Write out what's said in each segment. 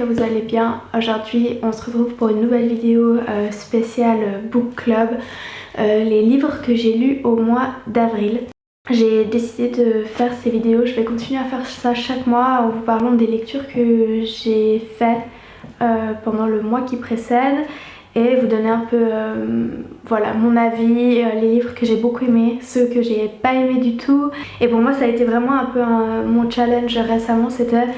vous allez bien. Aujourd'hui on se retrouve pour une nouvelle vidéo spéciale Book Club, les livres que j'ai lus au mois d'avril. J'ai décidé de faire ces vidéos, je vais continuer à faire ça chaque mois en vous parlant des lectures que j'ai faites pendant le mois qui précède et vous donner un peu voilà, mon avis, les livres que j'ai beaucoup aimés, ceux que j'ai pas aimés du tout. Et pour moi ça a été vraiment un peu mon challenge récemment, c'était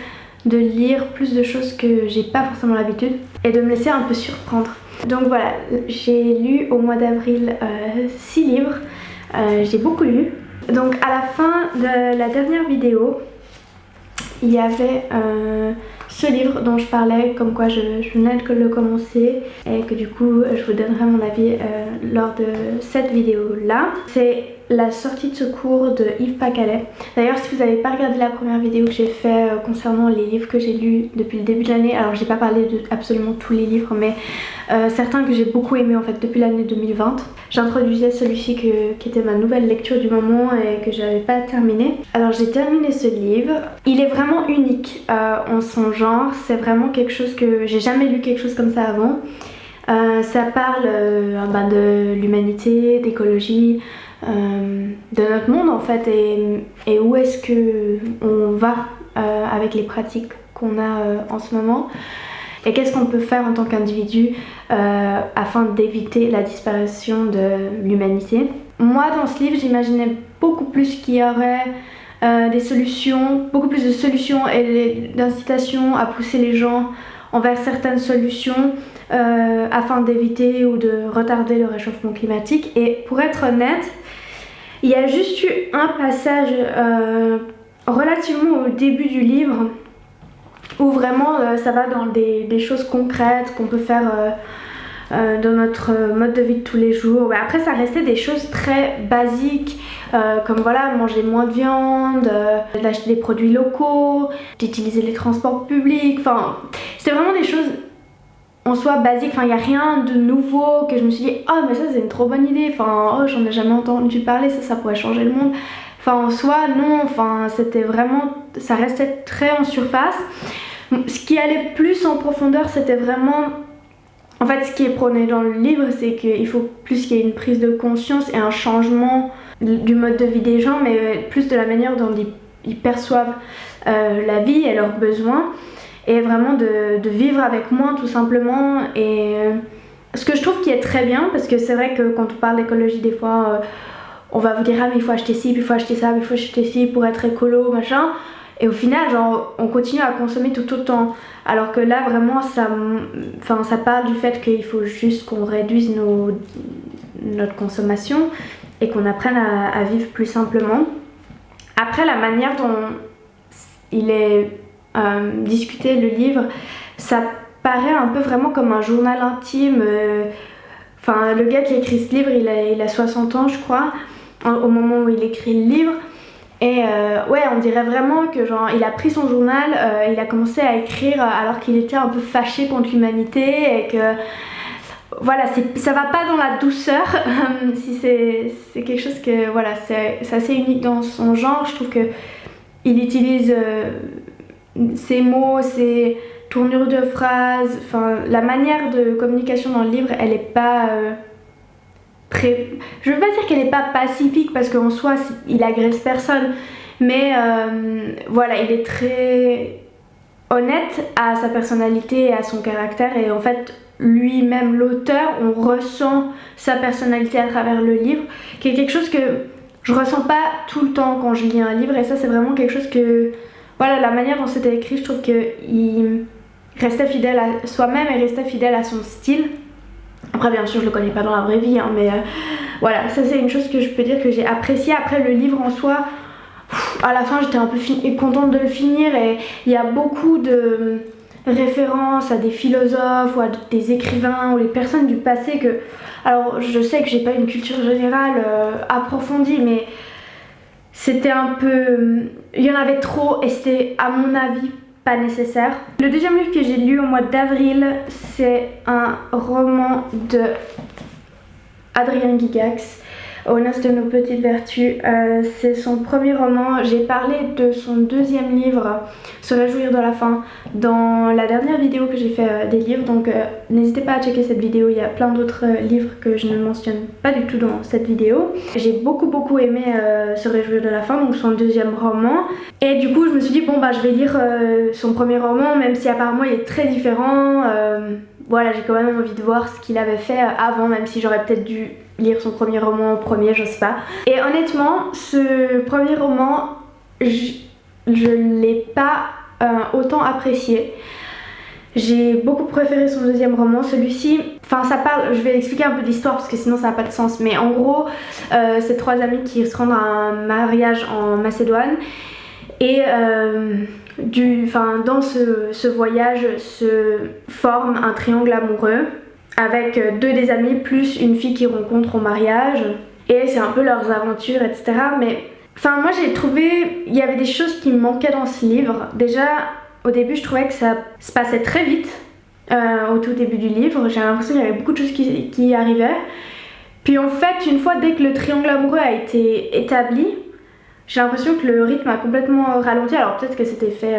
de lire plus de choses que j'ai pas forcément l'habitude et de me laisser un peu surprendre. Donc voilà, j'ai lu au mois d'avril 6 livres, j'ai beaucoup lu. Donc à la fin de la dernière vidéo, il y avait ce livre dont je parlais, comme quoi je venais de le commencer et que du coup je vous donnerai mon avis lors de cette vidéo là. C'est La sortie de secours de Yves Pacalet. D'ailleurs si vous n'avez pas regardé la première vidéo que j'ai fait concernant les livres que j'ai lus depuis le début de l'année, alors j'ai pas parlé de absolument tous les livres mais certains que j'ai beaucoup aimé en fait depuis l'année 2020. J'introduisais celui-ci qui était ma nouvelle lecture du moment et que j'avais pas terminé. Alors j'ai terminé ce livre, il est vraiment unique en son genre, c'est vraiment quelque chose que j'ai jamais lu quelque chose comme ça avant. Ça parle de l'humanité, d'écologie, de notre monde en fait et où est-ce que on va avec les pratiques qu'on a en ce moment et qu'est-ce qu'on peut faire en tant qu'individu afin d'éviter la disparition de l'humanité. Moi dans ce livre j'imaginais beaucoup plus qu'il y aurait des solutions, beaucoup plus de solutions et d'incitation à pousser les gens envers certaines solutions afin d'éviter ou de retarder le réchauffement climatique. Et pour être honnête, il y a juste eu un passage relativement au début du livre où vraiment ça va dans des choses concrètes qu'on peut faire dans notre mode de vie de tous les jours. Après ça restait des choses très basiques comme voilà, manger moins de viande, d'acheter des produits locaux, d'utiliser les transports publics, enfin c'était vraiment des choses en soi basiques, enfin il n'y a rien de nouveau que je me suis dit oh mais ça c'est une trop bonne idée, enfin oh j'en ai jamais entendu parler, ça pourrait changer le monde. Enfin en soi non, enfin c'était vraiment, ça restait très en surface. Ce qui allait plus en profondeur c'était vraiment, en fait ce qui est prôné dans le livre c'est qu'il faut plus qu'il y ait une prise de conscience et un changement du mode de vie des gens, mais plus de la manière dont ils perçoivent la vie et leurs besoins. Et vraiment de vivre avec moins tout simplement. Et ce que je trouve qui est très bien, parce que c'est vrai que quand on parle d'écologie des fois on va vous dire ah mais il faut acheter ci, puis il faut acheter ça, puis il faut acheter ci pour être écolo machin, et au final genre on continue à consommer tout autant, alors que là vraiment ça parle du fait qu'il faut juste qu'on réduise notre consommation et qu'on apprenne à vivre plus simplement. Après la manière dont il est discuter le livre, ça paraît un peu vraiment comme un journal intime. Enfin le gars qui a écrit ce livre il a 60 ans je crois au moment où il écrit le livre et ouais on dirait vraiment que genre il a pris son journal, il a commencé à écrire alors qu'il était un peu fâché contre l'humanité et que voilà, ça va pas dans la douceur. Si c'est quelque chose que voilà, c'est assez unique dans son genre. Je trouve que il utilise ses mots, ses tournures de phrases, enfin la manière de communication dans le livre elle est pas je veux pas dire qu'elle est pas pacifique parce qu'en soi il agresse personne, mais voilà il est très honnête à sa personnalité et à son caractère, et en fait lui-même l'auteur, on ressent sa personnalité à travers le livre, qui est quelque chose que je ressens pas tout le temps quand je lis un livre, et ça c'est vraiment quelque chose que voilà, la manière dont c'était écrit, je trouve qu'il restait fidèle à soi-même et restait fidèle à son style. Après bien sûr je le connais pas dans la vraie vie hein, mais voilà, ça c'est une chose que je peux dire que j'ai apprécié. Après le livre en soi, à la fin j'étais un peu contente de le finir, et il y a beaucoup de références à des philosophes ou à des écrivains ou les personnes du passé que, alors je sais que j'ai pas une culture générale approfondie, mais c'était un peu, il y en avait trop et c'était à mon avis pas nécessaire. Le deuxième livre que j'ai lu au mois d'avril, c'est un roman de Adrien Gygax. Aux noces de nos petites vertus. C'est son premier roman. J'ai parlé de son deuxième livre, Se réjouir de la fin, dans la dernière vidéo que j'ai fait des livres, donc n'hésitez pas à checker cette vidéo. Il y a plein d'autres livres que je ne mentionne pas du tout dans cette vidéo. J'ai beaucoup aimé Se réjouir de la fin, donc son deuxième roman, et du coup je me suis dit bon bah je vais lire son premier roman, même si apparemment il est très différent. Voilà, j'ai quand même envie de voir ce qu'il avait fait avant, même si j'aurais peut-être dû lire son premier roman en premier, je sais pas. Et honnêtement, ce premier roman, je l'ai pas autant apprécié. J'ai beaucoup préféré son deuxième roman. Celui-ci, enfin ça parle, je vais expliquer un peu de l'histoire parce que sinon ça n'a pas de sens, mais en gros c'est trois amis qui se rendent à un mariage en Macédoine, et dans ce voyage se forme un triangle amoureux avec deux des amis plus une fille qu'ils rencontrent au mariage, et c'est un peu leurs aventures, etc. Mais enfin moi j'ai trouvé, il y avait des choses qui me manquaient dans ce livre. Déjà au début je trouvais que ça se passait très vite au tout début du livre. J'ai l'impression qu'il y avait beaucoup de choses qui arrivaient. Puis en fait une fois dès que le triangle amoureux a été établi, j'ai l'impression que le rythme a complètement ralenti. Alors peut-être que c'était fait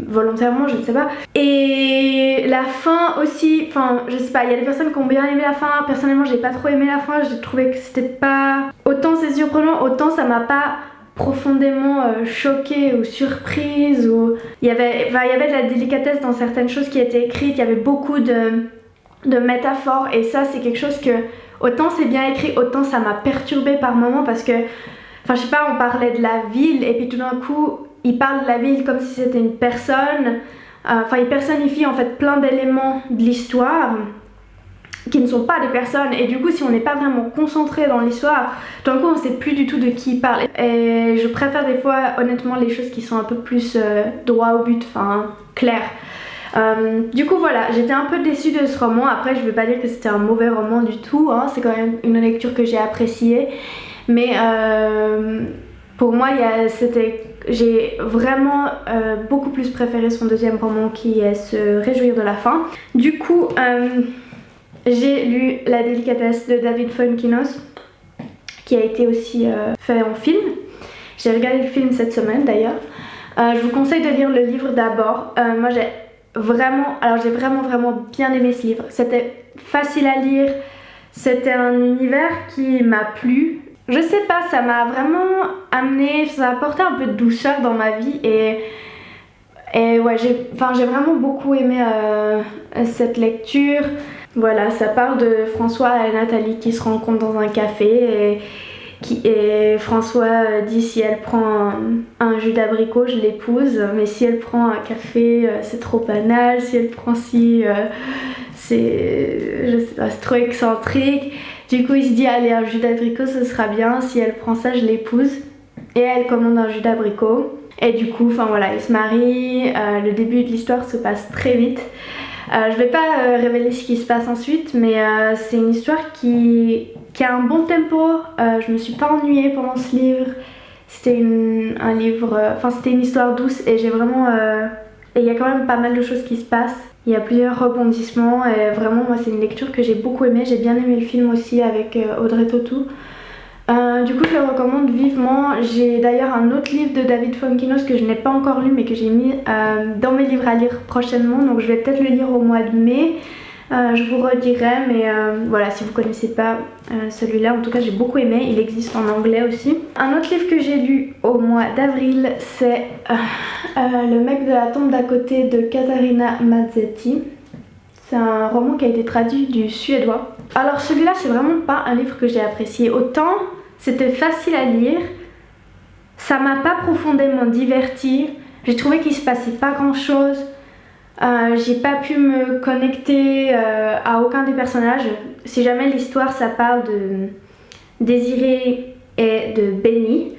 volontairement, je ne sais pas. Et la fin aussi, enfin je sais pas, il y a des personnes qui ont bien aimé la fin. Personnellement j'ai pas trop aimé la fin, j'ai trouvé que c'était pas autant c'est surprenant, autant ça m'a pas profondément choquée ou surprise. Ou il y avait de la délicatesse dans certaines choses qui étaient écrites, il y avait beaucoup de métaphores, et ça c'est quelque chose que autant c'est bien écrit, autant ça m'a perturbée par moments, parce que enfin je sais pas, on parlait de la ville et puis tout d'un coup il parle de la ville comme si c'était une personne. Enfin il personnifie en fait plein d'éléments de l'histoire qui ne sont pas des personnes, et du coup si on n'est pas vraiment concentré dans l'histoire, tout d'un coup on sait plus du tout de qui il parle. Et je préfère des fois honnêtement les choses qui sont un peu plus droit au but, enfin claires. Du coup voilà, j'étais un peu déçue de ce roman. Après je vais pas dire que c'était un mauvais roman du tout, hein. C'est quand même une lecture que j'ai appréciée, mais pour moi j'ai vraiment beaucoup plus préféré son deuxième roman qui est Se réjouir de la fin. Du coup j'ai lu La délicatesse de David Fuenkinos, qui a été aussi fait en film. J'ai regardé le film cette semaine d'ailleurs. Je vous conseille de lire le livre d'abord. Moi j'ai vraiment bien aimé ce livre. C'était facile à lire, c'était un univers qui m'a plu. Je sais pas, ça m'a vraiment amené, ça a apporté un peu de douceur dans ma vie, et ouais, j'ai vraiment beaucoup aimé cette lecture. Voilà, ça parle de François et Nathalie qui se rencontrent dans un café, et François dit si elle prend un jus d'abricot je l'épouse, mais si elle prend un café c'est trop banal, si elle prend c'est trop excentrique. Du coup il se dit allez, un jus d'abricot ce sera bien, si elle prend ça je l'épouse, et elle commande un jus d'abricot, et du coup enfin voilà, ils se marient. Le début de l'histoire se passe très vite. Je vais pas révéler ce qui se passe ensuite, mais c'est une histoire qui a un bon tempo. Je me suis pas ennuyée pendant ce livre. C'était c'était une histoire douce, et j'ai vraiment et il y a quand même pas mal de choses qui se passent. Il y a plusieurs rebondissements, et vraiment moi c'est une lecture que j'ai beaucoup aimée. J'ai bien aimé le film aussi avec Audrey Tautou. Du coup je le recommande vivement. J'ai d'ailleurs un autre livre de David Fuenkinos que je n'ai pas encore lu, mais que j'ai mis dans mes livres à lire prochainement, donc je vais peut-être le lire au mois de mai. Je vous redirai, mais voilà, si vous connaissez pas celui-là, en tout cas j'ai beaucoup aimé. Il existe en anglais aussi. Un autre livre que j'ai lu au mois d'avril, c'est Le mec de la tombe d'à côté de Katarina Mazzetti. C'est un roman qui a été traduit du suédois. Alors celui-là c'est vraiment pas un livre que j'ai apprécié. Autant c'était facile à lire, ça m'a pas profondément divertie. J'ai trouvé qu'il se passait pas grand chose. J'ai pas pu me connecter à aucun des personnages. Si jamais l'histoire ça parle de Désirée et de Benny.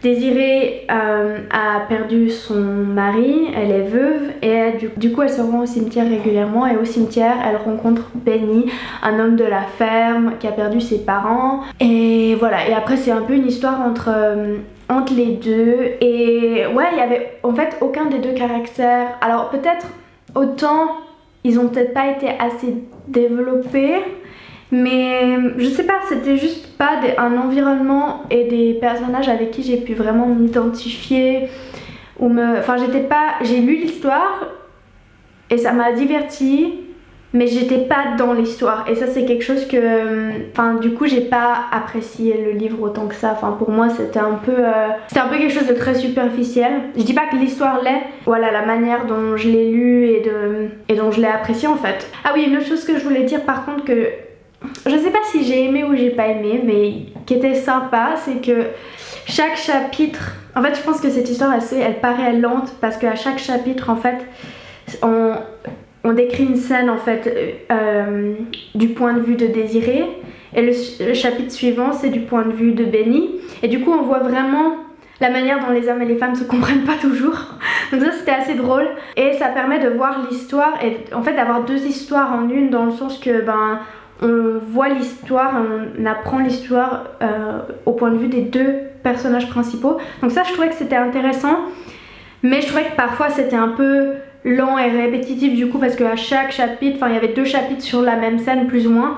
Désirée a perdu son mari, elle est veuve, et du coup elle se rend au cimetière régulièrement, et au cimetière elle rencontre Benny, un homme de la ferme qui a perdu ses parents, et voilà. Et après c'est un peu une histoire entre les deux, et ouais, il y avait en fait aucun des deux caractères. Alors peut-être autant ils ont peut-être pas été assez développés, Mais je sais pas, c'était juste pas un environnement et des personnages avec qui j'ai pu vraiment m'identifier ou me... Enfin j'ai lu l'histoire et ça m'a divertie, mais j'étais pas dans l'histoire et ça c'est quelque chose que... Enfin du coup j'ai pas apprécié le livre autant que ça, enfin pour moi c'était un peu quelque chose de très superficiel. Je dis pas que l'histoire l'est, voilà la manière dont je l'ai lu et dont je l'ai apprécié en fait. Ah oui, une autre chose que je voulais dire par contre que... Je sais pas si j'ai aimé ou j'ai pas aimé, mais qui était sympa, c'est que chaque chapitre... En fait je pense que cette histoire elle paraît lente parce qu'à chaque chapitre en fait on décrit une scène en fait du point de vue de Désiré et le chapitre suivant c'est du point de vue de Benny et du coup on voit vraiment la manière dont les hommes et les femmes se comprennent pas toujours. Donc ça c'était assez drôle et ça permet de voir l'histoire et en fait d'avoir deux histoires en une dans le sens que on voit l'histoire, on apprend l'histoire au point de vue des deux personnages principaux. Donc ça je trouvais que c'était intéressant, mais je trouvais que parfois c'était un peu lent et répétitif du coup parce qu'à chaque chapitre, enfin il y avait 2 chapitres sur la même scène plus ou moins,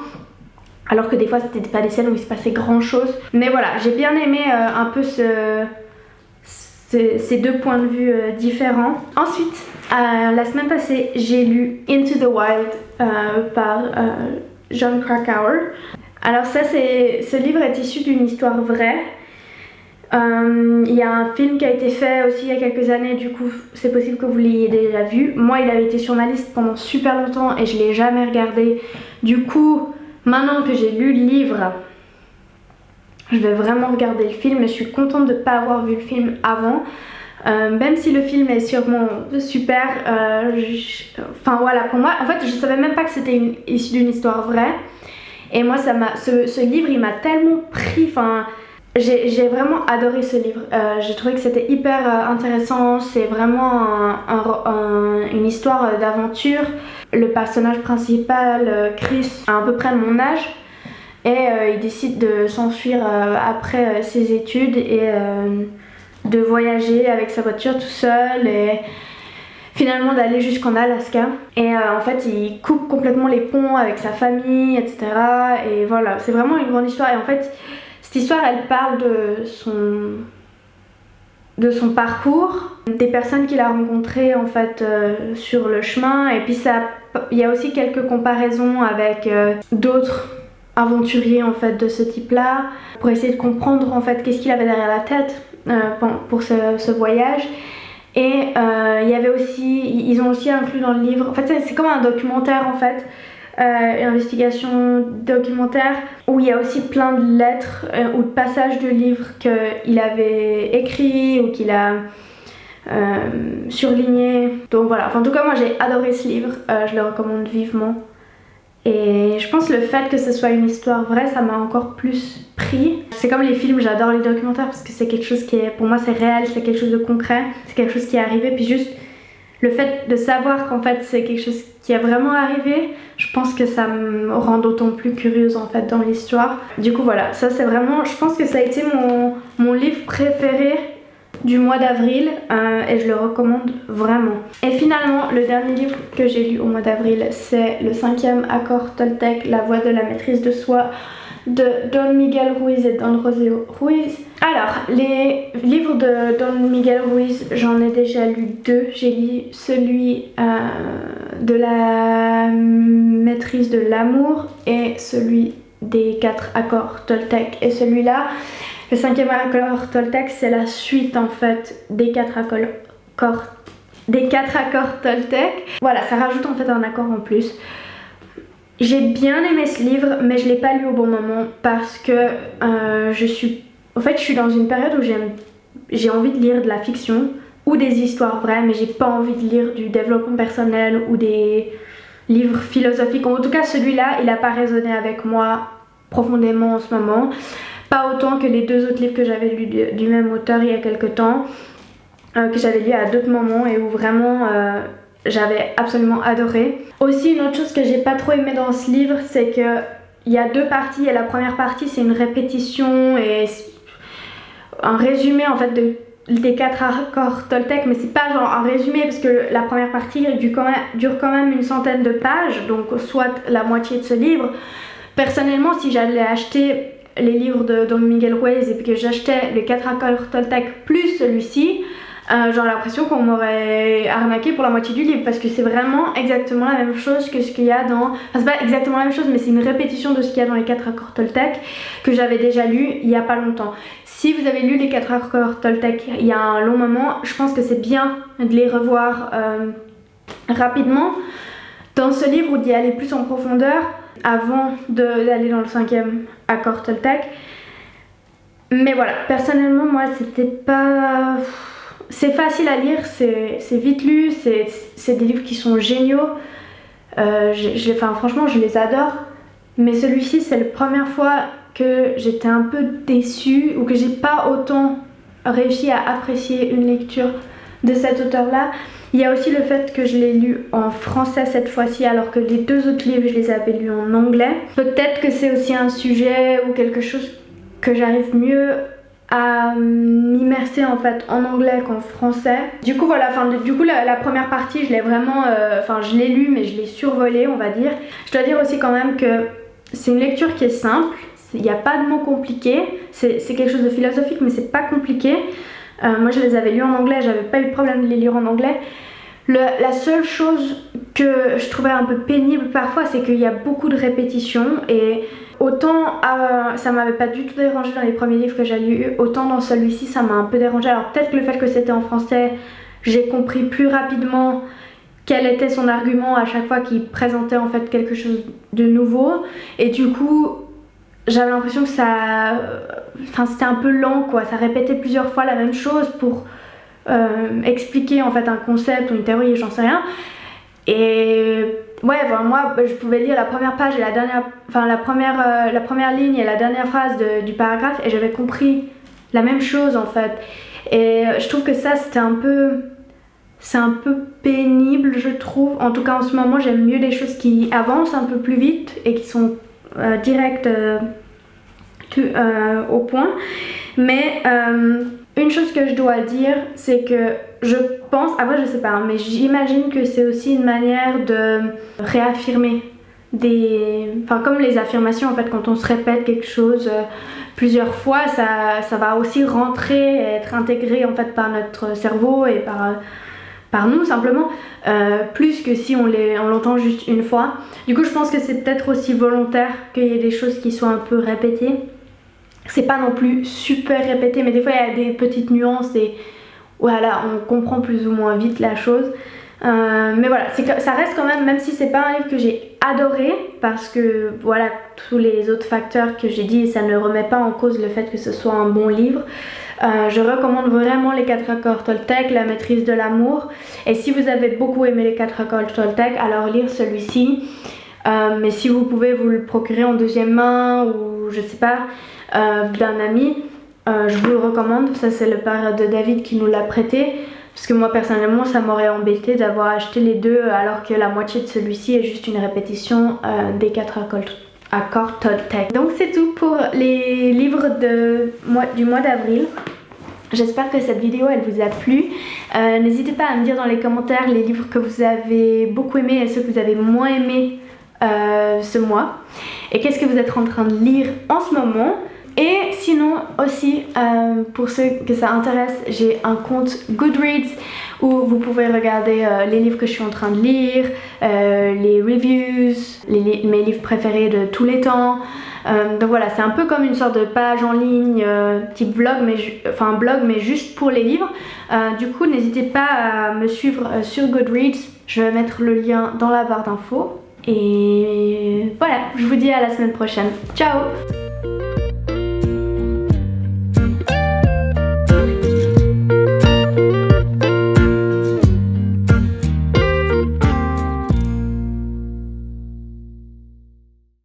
alors que des fois c'était pas des scènes où il se passait grand chose. Mais voilà, j'ai bien aimé un peu ces 2 points de vue différents. Ensuite, la semaine passée, j'ai lu Into the Wild par Jon Krakauer. Alors ça, ce livre est issu d'une histoire vraie. Il y a un film qui a été fait aussi il y a quelques années, du coup c'est possible que vous l'ayez déjà vu. Moi il avait été sur ma liste pendant super longtemps et je l'ai jamais regardé. Du coup maintenant que j'ai lu le livre, je vais vraiment regarder le film et je suis contente de ne pas avoir vu le film avant. Même si le film est sûrement super, enfin voilà, pour moi en fait je savais même pas que c'était issu d'une histoire vraie. Et moi ce livre il m'a tellement pris, enfin... J'ai vraiment adoré ce livre, j'ai trouvé que c'était hyper intéressant, c'est vraiment une histoire d'aventure. Le personnage principal, Chris, a à peu près mon âge et il décide de s'enfuir après ses études et de voyager avec sa voiture tout seul et finalement d'aller jusqu'en Alaska. Et en fait il coupe complètement les ponts avec sa famille, etc. Et voilà, c'est vraiment une grande histoire et en fait... Cette histoire, elle parle de son parcours, des personnes qu'il a rencontrées en fait sur le chemin, et puis il y a aussi quelques comparaisons avec d'autres aventuriers en fait de ce type-là, pour essayer de comprendre en fait qu'est-ce qu'il avait derrière la tête pour ce voyage. Et il y avait aussi, ils ont aussi inclus dans le livre, en fait c'est comme un documentaire en fait. Une investigation documentaire où il y a aussi plein de lettres ou de passages de livres qu'il avait écrits ou qu'il a surlignés. Donc voilà, enfin, en tout cas moi j'ai adoré ce livre, je le recommande vivement. Et je pense le fait que ce soit une histoire vraie, ça m'a encore plus pris. C'est comme les films, j'adore les documentaires parce que c'est quelque chose qui est, pour moi c'est réel, c'est quelque chose de concret, c'est quelque chose qui est arrivé, puis juste le fait de savoir qu'en fait c'est quelque chose qui est vraiment arrivé, je pense que ça me rend d'autant plus curieuse en fait dans l'histoire. Du coup voilà, ça c'est vraiment, je pense que ça a été mon livre préféré du mois d'avril et je le recommande vraiment. Et finalement, le dernier livre que j'ai lu au mois d'avril, c'est le 5e accord Toltec, La voie de la maîtrise de soi, de Don Miguel Ruiz et Don José Ruiz. Alors, les livres de Don Miguel Ruiz, j'en ai déjà lu 2. J'ai lu celui de la maîtrise de l'amour et celui des 4 accords Toltec. Et celui-là, le 5e accord Toltec, c'est la suite en fait des 4 accords Toltec. Voilà, ça rajoute en fait un accord en plus. J'ai bien aimé ce livre, mais je l'ai pas lu au bon moment parce que je suis dans une période où j'ai envie de lire de la fiction ou des histoires vraies, mais j'ai pas envie de lire du développement personnel ou des livres philosophiques. En tout cas, celui-là, il a pas résonné avec moi profondément en ce moment. Pas autant que les 2 autres livres que j'avais lus du même auteur il y a quelques temps, que j'avais lu à d'autres moments et où vraiment j'avais absolument adoré. Aussi une autre chose que j'ai pas trop aimé dans ce livre, c'est que il y a 2 parties et la première partie c'est une répétition et un résumé en fait des 4 accords Toltec, mais c'est pas genre un résumé parce que la première partie dure quand même une centaine de pages, donc soit la moitié de ce livre. Personnellement, si j'allais acheter les livres de Don Miguel Ruiz et puis que j'achetais les 4 accords Toltec plus celui-ci, j'aurais l'impression qu'on m'aurait arnaqué pour la moitié du livre, parce que c'est vraiment exactement la même chose que ce qu'il y a dans... Enfin, c'est pas exactement la même chose, mais c'est une répétition de ce qu'il y a dans les 4 accords Toltec que j'avais déjà lu il y a pas longtemps. Si vous avez lu les 4 accords Toltec il y a un long moment, je pense que c'est bien de les revoir rapidement dans ce livre, ou d'y aller plus en profondeur avant d'aller dans le 5e accord Toltec. Mais voilà, personnellement moi c'était pas... C'est facile à lire, c'est vite lu, c'est des livres qui sont géniaux. Enfin, franchement je les adore. Mais celui-ci c'est la première fois que j'étais un peu déçue, ou que j'ai pas autant réussi à apprécier une lecture de cet auteur-là. Il y a aussi le fait que je l'ai lu en français cette fois-ci, alors que les 2 autres livres je les avais lus en anglais. Peut-être que c'est aussi un sujet ou quelque chose que j'arrive mieux à m'immerser en fait en anglais qu'en français. Du coup voilà, la première partie je l'ai vraiment, je l'ai lu mais je l'ai survolé on va dire. Je dois dire aussi quand même que c'est une lecture qui est simple, il n'y a pas de mots compliqués, c'est quelque chose de philosophique mais c'est pas compliqué. Moi je les avais lus en anglais, j'avais pas eu de problème de les lire en anglais. La seule chose que je trouvais un peu pénible parfois, c'est qu'il y a beaucoup de répétitions, et autant ça m'avait pas du tout dérangé dans les premiers livres que j'ai lus, autant dans celui-ci ça m'a un peu dérangé. Alors peut-être que le fait que c'était en français, j'ai compris plus rapidement quel était son argument à chaque fois qu'il présentait en fait quelque chose de nouveau, et du coup j'avais l'impression que c'était un peu lent quoi, ça répétait plusieurs fois la même chose pour expliquer en fait un concept ou une théorie, j'en sais rien. Et ouais, moi je pouvais lire la première page et la première ligne et la dernière phrase du paragraphe, et j'avais compris la même chose en fait. Et je trouve que ça c'est un peu pénible, je trouve. En tout cas en ce moment j'aime mieux les choses qui avancent un peu plus vite et qui sont directes au point. Mais une chose que je dois dire, c'est que je pense, après je sais pas, mais j'imagine que c'est aussi une manière de réaffirmer comme les affirmations en fait, quand on se répète quelque chose plusieurs fois, ça va aussi rentrer et être intégré en fait par notre cerveau et par nous simplement, plus que si on l'entend juste une fois. Du coup je pense que c'est peut-être aussi volontaire qu'il y ait des choses qui soient un peu répétées. C'est pas non plus super répété, mais des fois il y a des petites nuances et voilà, on comprend plus ou moins vite la chose. Mais voilà, ça reste quand même si c'est pas un livre que j'ai adoré, parce que voilà, tous les autres facteurs que j'ai dit, ça ne remet pas en cause le fait que ce soit un bon livre. Je recommande vraiment les 4 accords Toltec, la maîtrise de l'amour. Et si vous avez beaucoup aimé les 4 accords Toltec, alors lire celui-ci. Mais si vous pouvez vous le procurer en deuxième main, ou je sais pas, d'un ami, je vous le recommande. Ça c'est le père de David qui nous l'a prêté, parce que moi personnellement ça m'aurait embêté d'avoir acheté les 2 alors que la moitié de celui-ci est juste une répétition des 4 accords Toltec. Donc c'est tout pour les livres du mois d'avril. J'espère que cette vidéo elle vous a plu. N'hésitez pas à me dire dans les commentaires les livres que vous avez beaucoup aimés et ceux que vous avez moins aimés ce mois, et qu'est-ce que vous êtes en train de lire en ce moment. Et sinon aussi, pour ceux que ça intéresse, j'ai un compte Goodreads où vous pouvez regarder les livres que je suis en train de lire, les reviews, mes livres préférés de tous les temps. Donc voilà, c'est un peu comme une sorte de page en ligne type vlog, blog mais juste pour les livres. Du coup n'hésitez pas à me suivre sur Goodreads, je vais mettre le lien dans la barre d'infos. Et voilà, je vous dis à la semaine prochaine. Ciao!